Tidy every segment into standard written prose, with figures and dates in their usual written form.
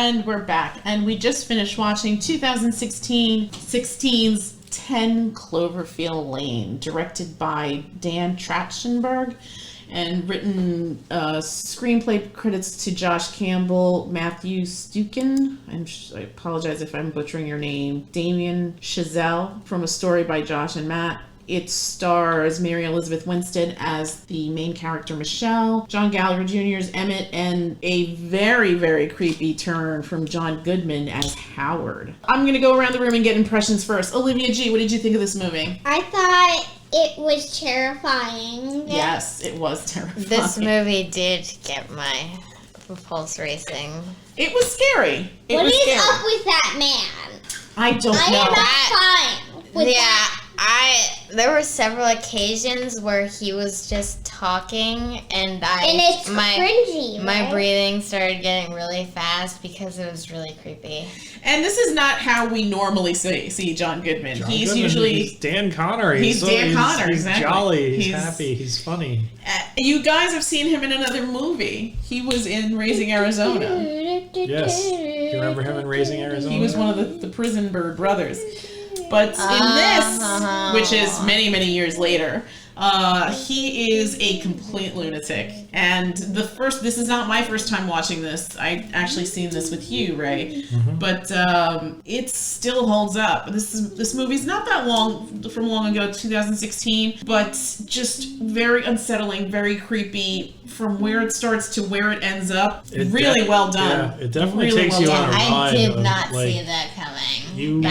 And we're back. And we just finished watching 2016's 10 Cloverfield Lane, directed by Dan Trachtenberg, and written screenplay credits to Josh Campbell, Matthew Stuecken, I apologize if I'm butchering your name, Damien Chazelle, from a story by Josh and Matt. It stars Mary Elizabeth Winstead as the main character Michelle, John Gallagher Jr. as Emmett, and a very, very creepy turn from John Goodman as Howard. I'm going to go around the room and get impressions first. Olivia G., what did you think of this movie? I thought it was terrifying. Yes, it was terrifying. This movie did get my pulse racing. It was scary. What is up with that man? I don't know. I am not fine with that. There were several occasions where he was just talking, and it's cringy. My breathing started getting really fast because it was really creepy. And this is not how we normally see John Goodman. He's Dan Connor. He's Dan Connor. He's exactly. Jolly. He's happy. He's funny. You guys have seen him in another movie. He was in Raising Arizona. Yes. You remember him in Raising Arizona? He was one of the Prison Bird brothers. But in this, which is many, many years later, he is a complete lunatic. And this is not my first time watching this. I actually seen this with you, Ray. Mm-hmm. But it still holds up. This movie's not that long ago, 2016, but just very unsettling, very creepy from where it starts to where it ends up. Really well done. Yeah, it definitely takes you on a ride. I did not see that coming. You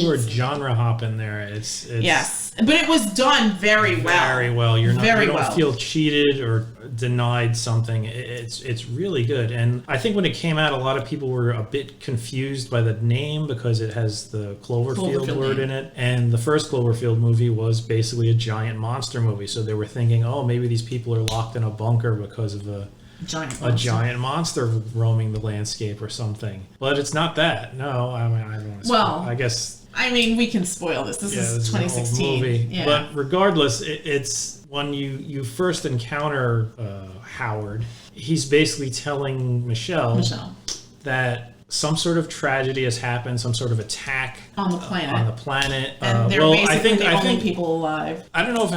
were genre hopping there. It's yes, but it was done very well. Very well. You don't feel cheated or denied something. It's really good. And I think when it came out, a lot of people were a bit confused by the name because it has the Cloverfield word in it. And the first Cloverfield movie was basically a giant monster movie. So they were thinking, oh, maybe these people are locked in a bunker because of a giant monster roaming the landscape or something. But it's not that. No, I mean, I don't want to I guess... I mean, we can spoil this. This is 2016. An old movie. Yeah. But regardless, it's when you first encounter Howard, he's basically telling Michelle that some sort of tragedy has happened, some sort of attack on the planet. And they're basically the only people alive. I don't know if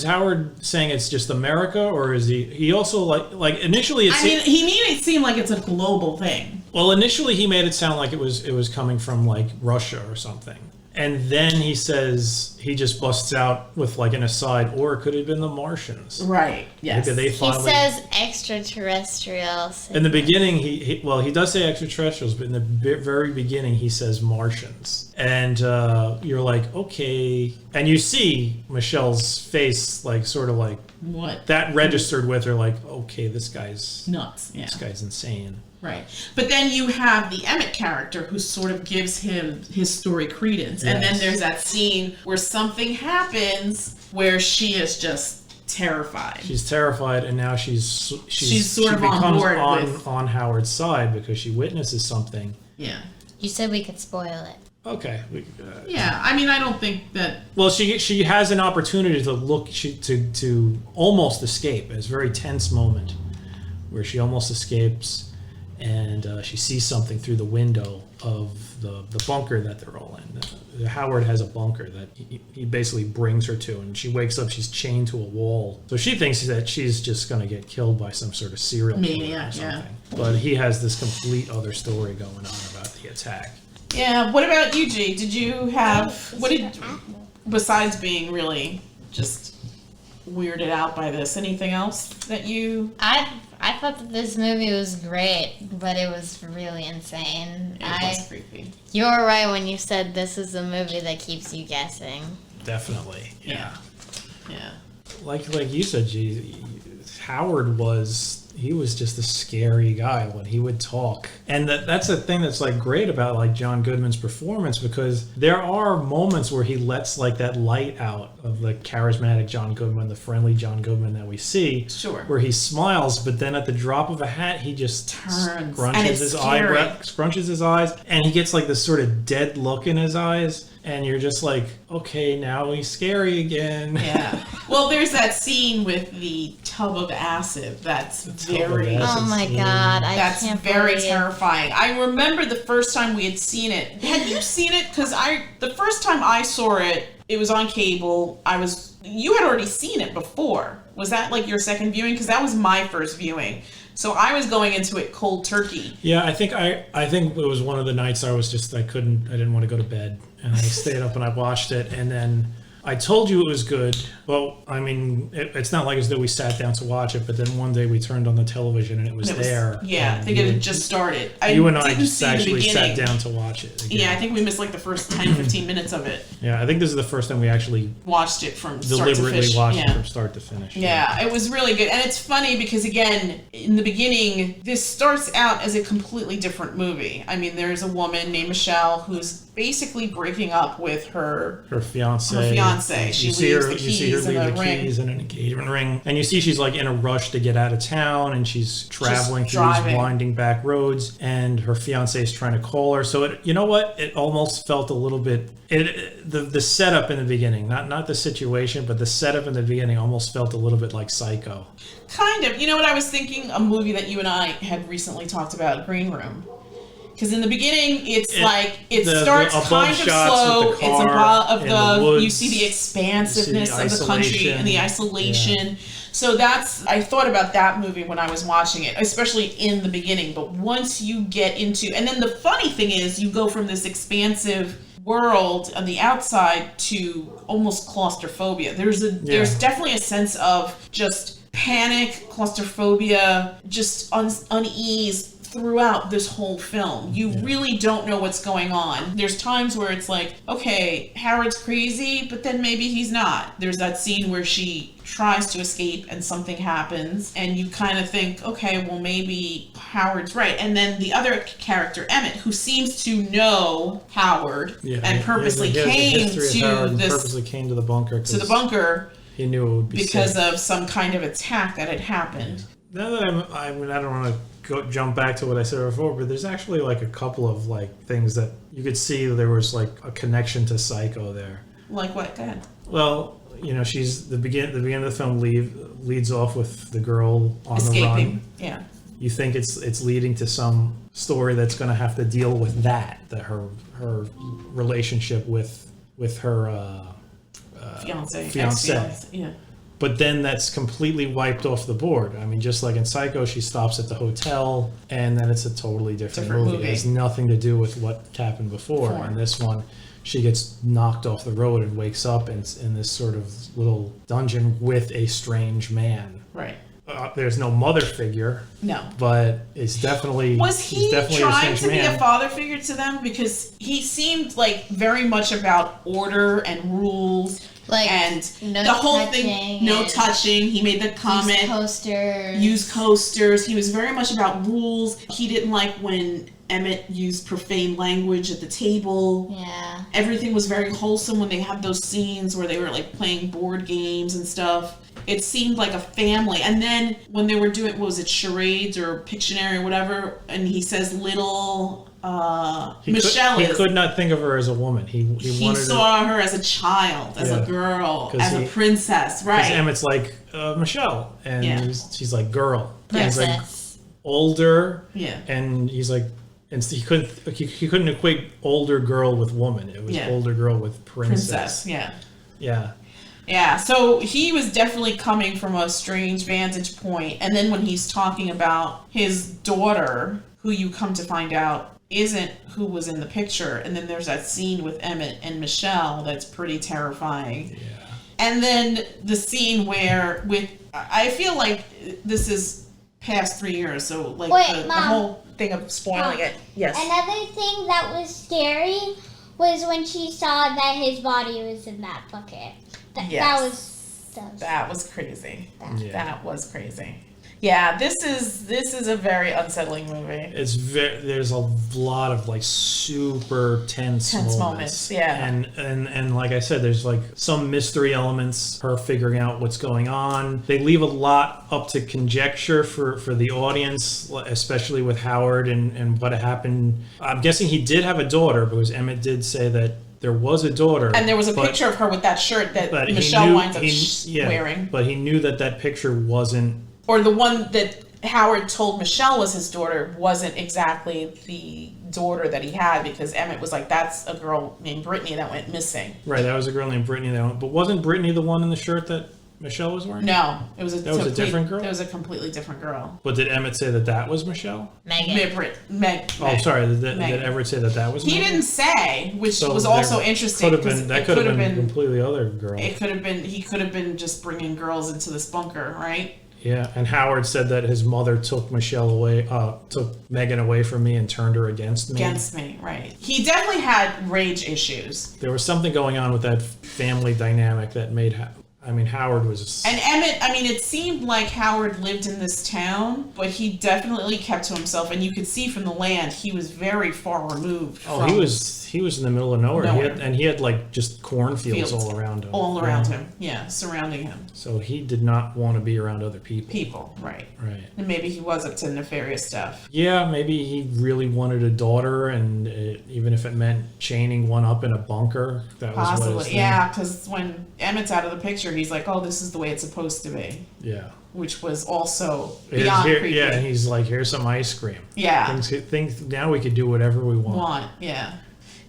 Howard saying it's just America, or is he also like initially he made it seem like it's a global thing. Well, initially he made it sound like it was coming from like Russia or something. And then he says, he just busts out with like an aside, or it could have been the Martians. Right, yes. He says extraterrestrials. In the beginning, he does say extraterrestrials, but in the very beginning, he says Martians. And you're like, okay. And you see Michelle's face, like, sort of like, what? That registered with her, like, okay, this guy's nuts. Yeah. This guy's insane. Right. But then you have the Emmett character who sort of gives him his story credence. Yes. And then there's that scene where something happens where she is just terrified. She's terrified, and now she's sort of on board on Howard's side because she witnesses something. Yeah. You said we could spoil it. Okay. Yeah, I mean, I don't think that... Well, she has an opportunity to look, to almost escape. It's a very tense moment where she almost escapes. And she sees something through the window of the bunker that they're all in. Howard has a bunker that he basically brings her to, and she wakes up, she's chained to a wall. So she thinks that she's just going to get killed by some sort of serial killer or something. Yeah. But he has this complete other story going on about the attack. Yeah, what about you, G? Did you have... besides being really just weirded out by this, anything else that you... I thought that this movie was great, but it was really insane. It was creepy. You were right when you said this is a movie that keeps you guessing. Definitely. Yeah. Like you said, Howard was just a scary guy when he would talk. And that's the thing that's like great about like John Goodman's performance, because there are moments where he lets like that light out of the charismatic John Goodman, the friendly John Goodman that we see. Sure. Where he smiles, but then at the drop of a hat, he just turns, scrunches his eyes, and he gets like this sort of dead look in his eyes. and you're just like, okay, now he's scary again. Yeah. Well, there's that scene with the tub of acid. That's very. acid. Oh my scene. god, I That's can't very believe. terrifying. I remember the first time we had seen it. Had you seen it? Because the first time I saw it, it was on cable. You had already seen it before. Was that like your second viewing? Because that was my first viewing. So I was going into it cold turkey. Yeah, I think it was one of the nights I didn't want to go to bed, and I stayed up and I watched it, and then I told you it was good. Well, I mean, it's not like as though we sat down to watch it, but then one day we turned on the television and it was there. Yeah, I think it had just started. You and I didn't just see the actually sat beginning. down to watch it again. Yeah, I think we missed like the first 10, 15 minutes of it. Yeah, I think this is the first time we actually Watched it from start to deliberately finish. watched Yeah. it from start to finish. Yeah, it was really good. And it's funny because, again, in the beginning, this starts out as a completely different movie. I mean, there's a woman named Michelle who's basically breaking up with her fiance. She You see leaves her the keys leave in the a ring. keys in an engagement ring, and you see she's like in a rush to get out of town, and she's traveling through driving. these winding back roads, and her fiance is trying to call her. So you know what? It almost felt a little bit. The setup in the beginning, not the situation, but the setup in the beginning almost felt a little bit like Psycho. Kind of. You know what I was thinking? A movie that you and I had recently talked about, Green Room. Because in the beginning, it starts above kind of shots slow. with the It's car above and the woods. you see the expansiveness You see the of the country and the isolation. isolation. So I thought about that movie when I was watching it, especially in the beginning. But once you get into, and then the funny thing is, you go from this expansive world on the outside to almost claustrophobia. There's definitely a sense of just panic, claustrophobia, just unease throughout this whole film. You really don't know what's going on. There's times where it's like, okay, Howard's crazy, but then maybe he's not. There's that scene where she tries to escape and something happens, and you kind of think, okay, well, maybe Howard's right. And then the other character, Emmett, who seems to know Howard and purposely came purposely came to the bunker. He knew it would be because safe. of some kind of attack that had happened. Now that I don't want to jump back to what I said before, but there's actually like a couple of like things that you could see there was like a connection to Psycho there. Like what? Go ahead. Well, you know, she's the beginning of the film leads off with the girl on Escaping. the run. Yeah. You think it's leading to some story that's going to have to deal with that her relationship with her Fiance. Yeah. But then that's completely wiped off the board. I mean, just like in Psycho, she stops at the hotel, and then it's a totally different movie. It has nothing to do with what happened before. And this one, she gets knocked off the road and wakes up in this sort of little dungeon with a strange man. Right. There's no mother figure. No. But it's definitely Was definitely he trying a to strange be man. a father figure to them? Because he seemed like very much about order and rules. Like, and no the whole touching thing, no touching. He made the comment. Use coasters. He was very much about rules. He didn't like when Emmett used profane language at the table. Yeah. Everything was very wholesome when they had those scenes where they were like playing board games and stuff. It seemed like a family. And then when they were doing, what was it, charades or Pictionary or whatever, and he says little Michelle he could not think of her as a woman. He wanted saw her as a child, as a girl, as a princess, right? Because Emmett's like, Michelle, and she's like, girl. Princess. He's like older, yeah, and he's like, and he couldn't equate older girl with woman. It was older girl with princess. Yeah. So he was definitely coming from a strange vantage point. And then when he's talking about his daughter, who you come to find out isn't who was in the picture, and then there's that scene with Emmett and Michelle that's pretty terrifying. Yeah. And then the scene where I feel like this is past 3 years, so like the whole thing of spoiling it. Yes. Another thing that was scary was when she saw that his body was in that bucket. That was crazy. That was crazy. Yeah, this is a very unsettling movie. There's a lot of like super tense moments. Yeah. And like I said, there's like some mystery elements, her figuring out what's going on. They leave a lot up to conjecture for the audience, especially with Howard and what happened. I'm guessing he did have a daughter because Emmett did say that there was a daughter. And there was a picture of her with that shirt that Michelle winds up wearing. But he knew that picture wasn't... Or the one that Howard told Michelle was his daughter wasn't exactly the daughter that he had, because Emmett was like, that's a girl named Brittany that went missing. Right, that was a girl named Brittany that went... But wasn't Brittany the one in the shirt that Michelle was wearing? No, it was a different girl? It was a completely different girl. But did Emmett say that was Michelle? Megan. Oh, sorry. Did Everett say that was Megan? He didn't say, which was also interesting. That could have been a completely other girl. He could have been just bringing girls into this bunker, right? Yeah, and Howard said that his mother took Megan away from me and turned her against me. Against me, right. He definitely had rage issues. There was something going on with that family dynamic that made... Howard was... And Emmett, it seemed like Howard lived in this town, but he definitely kept to himself. And you could see from the land, he was very far removed from... He was in the middle of nowhere. He had like just cornfields all around him. All around him, yeah, surrounding him. So he did not want to be around other people. Right. Right. And maybe he was up to nefarious stuff. Yeah, maybe he really wanted a daughter, and even if it meant chaining one up in a bunker, that was what his thing. Yeah, because when Emmett's out of the picture, he's like, oh, this is the way it's supposed to be. Yeah. Which was also beyond creepy. Yeah, and he's like, here's some ice cream. Yeah. Things now we could do whatever we want. Yeah.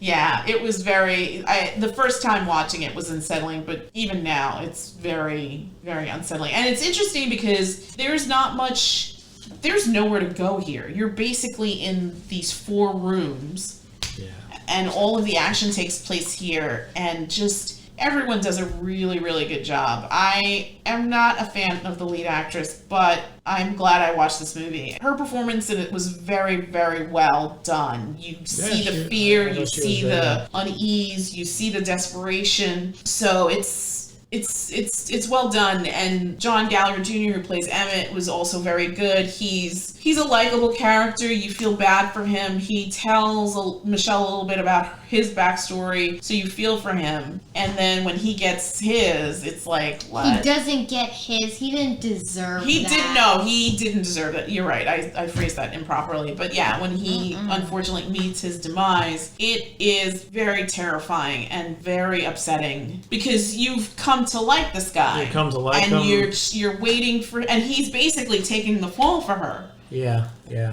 Yeah, it was very... the first time watching it was unsettling, but even now, it's very, very unsettling. And it's interesting because there's nowhere to go here. You're basically in these 4 rooms. Yeah. And all of the action takes place here, and just... Everyone does a really, really good job. I am not a fan of the lead actress, but I'm glad I watched this movie. Her performance in it was very, very well done. You see the fear, you see the unease, you see the desperation. So it's well done, and John Gallagher Jr., who plays Emmett, was also very good. He's a likable character. You feel bad for him. He tells Michelle a little bit about his backstory, so you feel for him. And then when he gets his, it's like, what? He doesn't get his. He didn't deserve He didn't deserve it. You're right. I phrased that improperly. But yeah, when he unfortunately meets his demise, it is very terrifying and very upsetting, because you've come to like this guy. You come to like him. And you're waiting for... And he's basically taking the fall for her. Yeah.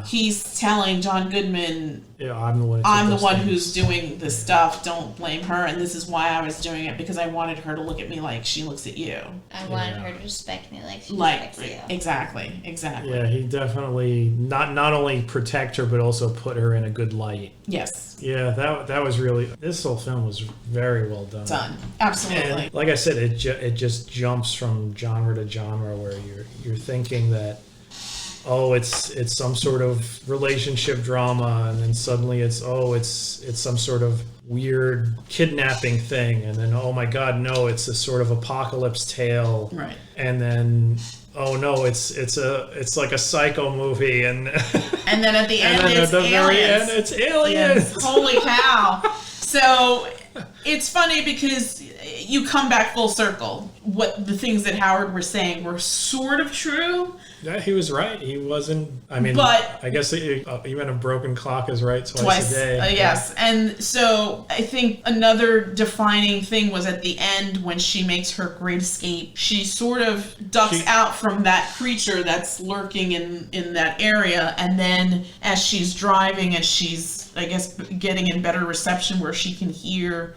He's telling John Goodman, I'm the one who's doing this stuff. Don't blame her. And this is why I was doing it, because I wanted her to look at me like she looks at you. I wanted her to respect me like she respects you. Exactly. Yeah, he definitely not only protect her, but also put her in a good light. Yes. Yeah, that was really... This whole film was very well done. Absolutely. And like I said, it just jumps from genre to genre, where you're thinking that, oh, it's some sort of relationship drama, and then suddenly it's some sort of weird kidnapping thing, and then, oh my God, no, it's a sort of apocalypse tale, right? And then, oh no, it's like a psycho movie, and then at the end, it's aliens. Very end, it's aliens. Yes. Holy cow! So it's funny because you come back full circle. What the things that Howard were saying were sort of true. Yeah, he was right. He wasn't... but I guess even a broken clock is right twice a day. Yes. And so I think another defining thing was at the end when she makes her great escape. She sort of ducks out from that creature that's lurking in that area. And then as she's driving, and she's, I guess, getting in better reception where she can hear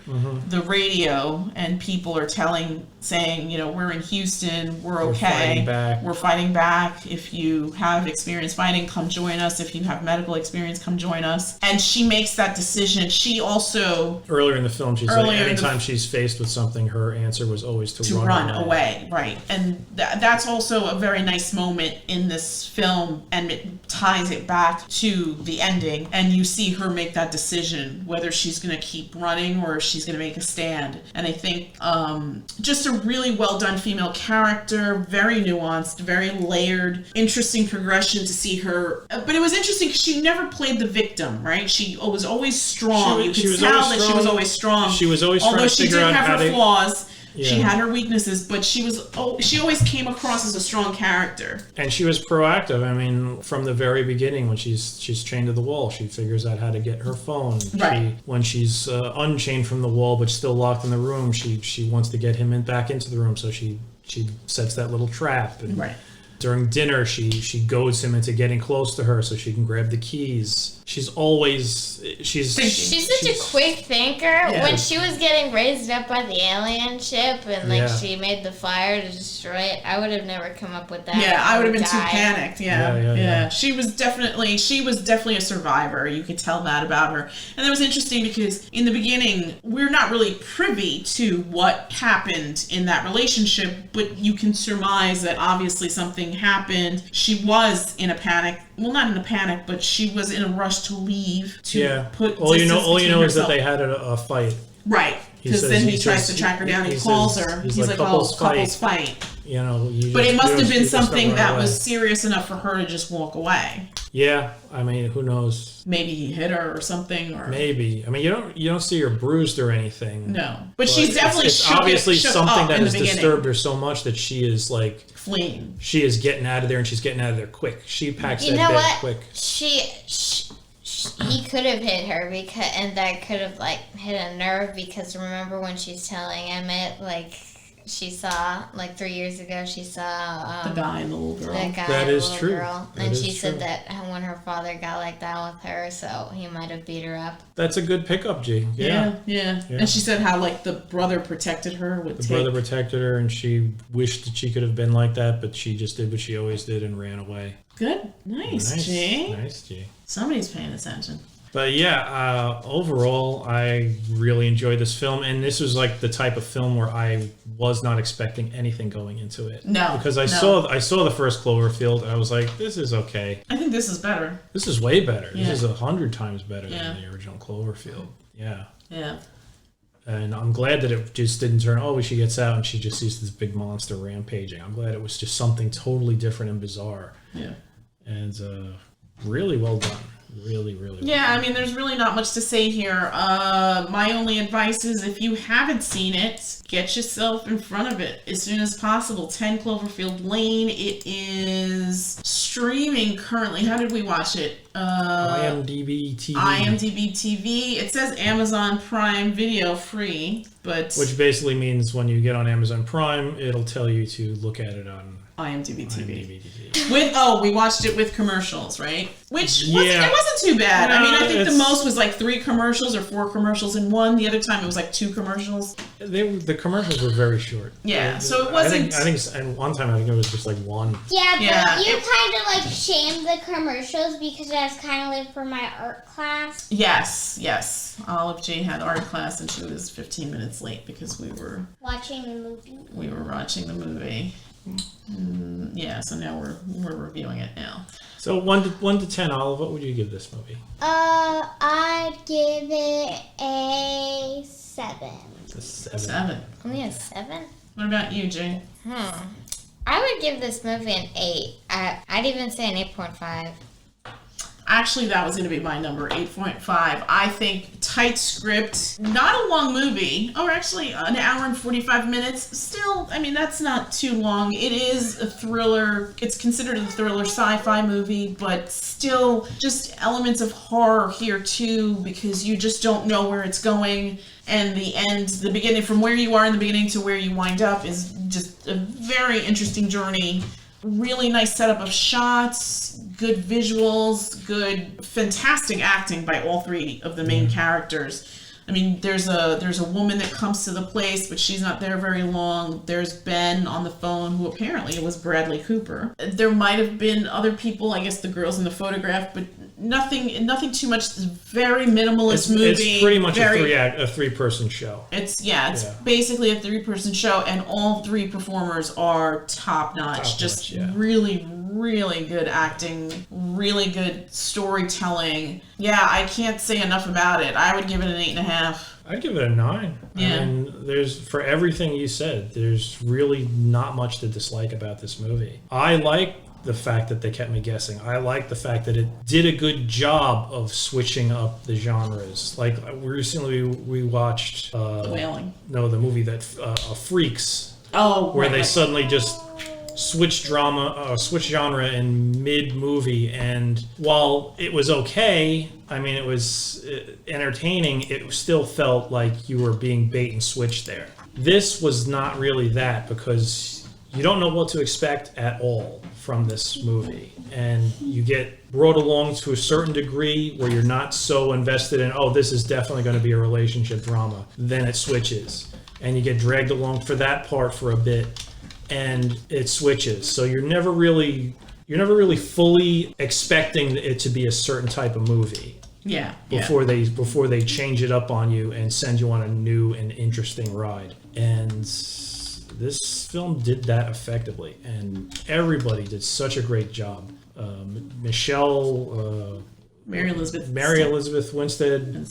the radio, and people are saying, we're in Houston, we're okay, we're fighting back. If you have experience fighting, come join us. If you have medical experience, come join us. And she makes that decision. She also... Earlier in the film, she's like, anytime she's faced with something, her answer was always to run away. Right. And that's also a very nice moment in this film, and it ties it back to the ending. And you see her make that decision, whether she's going to keep running or she's going to make a stand. And I think just a really well done female character, very nuanced, very layered, interesting progression to see her. But it was interesting because she never played the victim, right? She was always strong. You could tell that she was always strong. She was always although trying to figure out how to... Although she did have her flaws. She had her weaknesses, but she always came across as a strong character. And she was proactive. I mean, from the very beginning, when she's chained to the wall, she figures out how to get her phone. Right. When she's unchained from the wall but still locked in the room, she wants to get him back into the room, so she sets that little trap. And right. During dinner, she goads him into getting close to her so she can grab the keys. She's such a quick thinker. Yeah. When she was getting raised up by the alien ship and she made the fire to destroy it, I would have never come up with that. Yeah, I would have been too panicked. Yeah. She was definitely a survivor. You could tell that about her. And that was interesting because in the beginning, we're not really privy to what happened in that relationship, but you can surmise that obviously something happened. She was in a panic. Well, not in a panic, but she was in a rush to leave. All you know is that they had a fight. Right. Because then he tries to track her down. He calls her. He's like, couples fight. You know. But it must have been something that was serious enough for her to just walk away. Yeah, I mean, who knows? Maybe he hit her or something, or maybe. I mean, you don't see her bruised or anything. No, but she's definitely it's obviously something that has disturbed her so much that she is like fleeing. She is getting out of there, and she's getting out of there quick. She packs that bed quick. He could have hit her and that could have hit a nerve, because remember when she's telling Emmett she saw 3 years ago she saw the guy and the little girl. That is true. And she said that when her father got like that with her, so he might have beat her up. That's a good pickup, G. Yeah. And she said how the brother protected her with brother protected her, and she wished that she could have been like that, but she just did what she always did and ran away. Good. Nice, G. Nice, G. Somebody's paying attention. But overall, I really enjoyed this film, and this was the type of film where I was not expecting anything going into it. No, because I saw the first Cloverfield, and I was like, this is okay. I think this is better. This is way better. Yeah. This is 100 times better than the original Cloverfield. Yeah. Yeah. And I'm glad that it just didn't turn, she gets out and she just sees this big monster rampaging. I'm glad it was just something totally different and bizarre. Yeah. And really well done. Really, really well. Yeah, I mean, there's really not much to say here. My only advice is if you haven't seen it, get yourself in front of it as soon as possible. 10 Cloverfield Lane. It is streaming currently. How did we watch it? IMDb TV. IMDb TV. It says Amazon Prime Video free, but... Which basically means when you get on Amazon Prime, it'll tell you to look at it on IMDb TV. We watched it with commercials, right? Which it wasn't too bad. No, I mean, I think the most was 3 commercials or 4 commercials in one. The other time it was 2 commercials. The commercials were very short. Yeah, so it wasn't... I think and one time I think it was just 1. Yeah, but you kind of shamed the commercials because I was kind of late for my art class. Yes. Olive J had art class and she was 15 minutes late because we were... watching the movie. We were watching the movie. So now we're reviewing it now. So 1 to 10, Olive, what would you give this movie? I'd give it a 7. A 7. 7. Only a 7? What about you, Jay? I would give this movie an 8. I'd even say an 8.5. Actually, that was going to be my number, 8.5. I think tight script, not a long movie, or actually an hour and 45 minutes. Still, I mean, that's not too long. It is a thriller. It's considered a thriller sci-fi movie, but still just elements of horror here too, because you just don't know where it's going. And the end, the beginning, from where you are in the beginning to where you wind up is just a very interesting journey. Really nice setup of shots, good visuals, fantastic acting by all 3 of the main characters. I mean, there's a woman that comes to the place, but she's not there very long. There's Ben on the phone, who apparently was Bradley Cooper. There might have been other people, I guess the girls in the photograph, but nothing too much. It's a very minimalist movie. It's pretty much a 3-person show. It's basically a 3-person show, and all 3 performers are top-notch. Really, really good acting, really good storytelling. Yeah, I can't say enough about it. I would give it an 8.5. I'd give it a 9. Yeah. I mean, for everything you said, there's really not much to dislike about this movie. I like the fact that they kept me guessing. I like the fact that it did a good job of switching up the genres. Like recently we watched The Wailing. No, the movie that Freaks. Oh, where right, they right. suddenly just switch genre in mid-movie, and while it was okay, I mean, it was entertaining, it still felt like you were being bait and switched there. This was not really that, because you don't know what to expect at all from this movie, and you get brought along to a certain degree where you're not so invested in, oh, this is definitely going to be a relationship drama. Then it switches, and you get dragged along for that part for a bit, and it switches. So you're never really fully expecting it to be a certain type of movie. Yeah. Before they change it up on you and send you on a new and interesting ride. And this film did that effectively, and everybody did such a great job. Mary Elizabeth Winstead,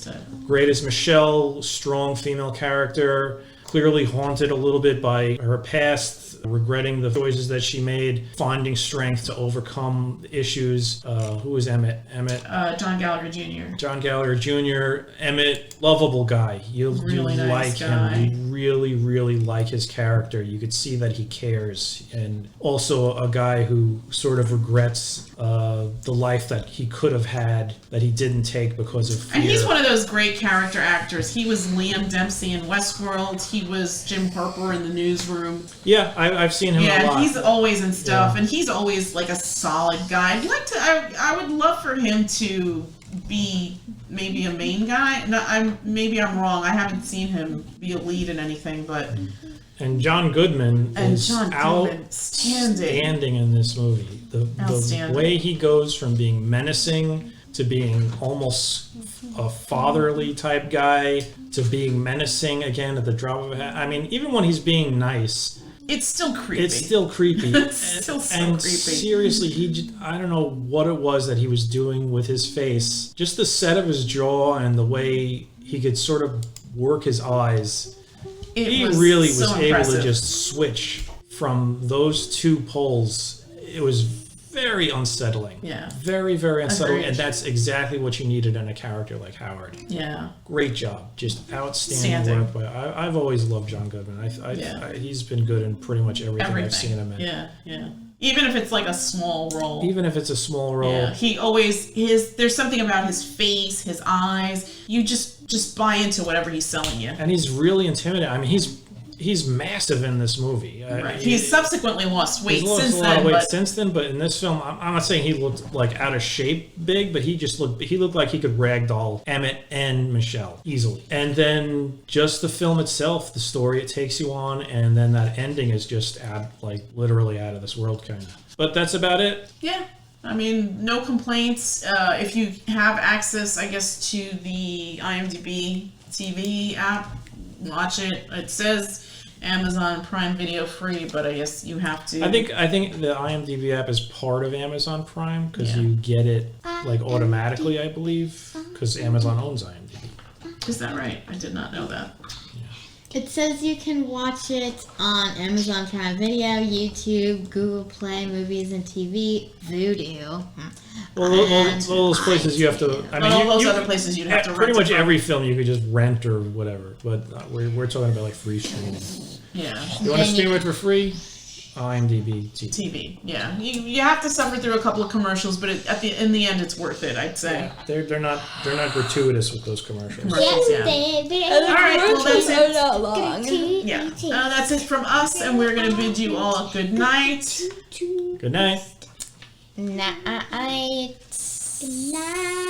great as Michelle, strong female character, clearly haunted a little bit by her past, regretting the choices that she made, finding strength to overcome issues. Who was Emmett? John Gallagher Jr. John Gallagher Jr. Emmett, lovable guy. You Really like nice him. guy. You really, really like his character. You could see that he cares. And also a guy who sort of regrets the life that he could have had that he didn't take because of fear. And he's one of those great character actors. He was Liam Dempsey in Westworld. He was Jim Harper in The Newsroom. Yeah, I've seen him a lot. Yeah, he's always in stuff, Yeah. and he's always like a solid guy. I would love for him to be maybe a main guy. No, maybe I'm wrong. I haven't seen him be a lead in anything, but And John Goodman is outstanding in this movie. The way he goes from being menacing to being almost a fatherly type guy to being menacing again at the drop of a hat. I mean, even when he's being nice, it's still creepy. It's still creepy. Still so and creepy. Seriously, I don't know what it was that he was doing with his face. Just the set of his jaw and the way he could sort of work his eyes. He really was able to just switch from those two poles. It was very unsettling. Yeah. Very, very unsettling. Agreed. And that's exactly what you needed in a character like Howard. Yeah. Great job. Just outstanding work. But I've always loved John Goodman. He's been good in pretty much everything I've seen him in. Yeah. Even if it's like a small role. Yeah. He always, there's something about his face, his eyes. You just buy into whatever he's selling you. And he's really intimidating. I mean, he's massive in this movie. Right. He's subsequently lost weight since then. But in this film, I'm not saying he looked like out of shape big, but he looked like he could ragdoll Emmett and Michelle easily. And then just the film itself, the story it takes you on, and then that ending is just literally out of this world kind of. But that's about it. Yeah. I mean, no complaints. If you have access, I guess, to the IMDb TV app, watch it. It says Amazon Prime Video free, but I guess you have to. I think the IMDb app is part of Amazon Prime because you get it automatically, I believe, because Amazon owns IMDb. Is that right? I did not know that. It says you can watch it on Amazon Prime Video, YouTube, Google Play, Movies and TV, Vudu. All those places you have to. I mean, all those other places you'd have to rent. Pretty much every film you could just rent or whatever, but we're talking about like free streaming. Yeah. You want to stream it for free? IMDb TV. Yeah. You have to suffer through a couple of commercials, but in the end, it's worth it. I'd say. Yeah, they're not gratuitous with those commercials. Yes, baby. All right. Well, that's it. Not long. Yeah. That's it from us, and we're gonna bid you all a good night. Good night. Night. Night.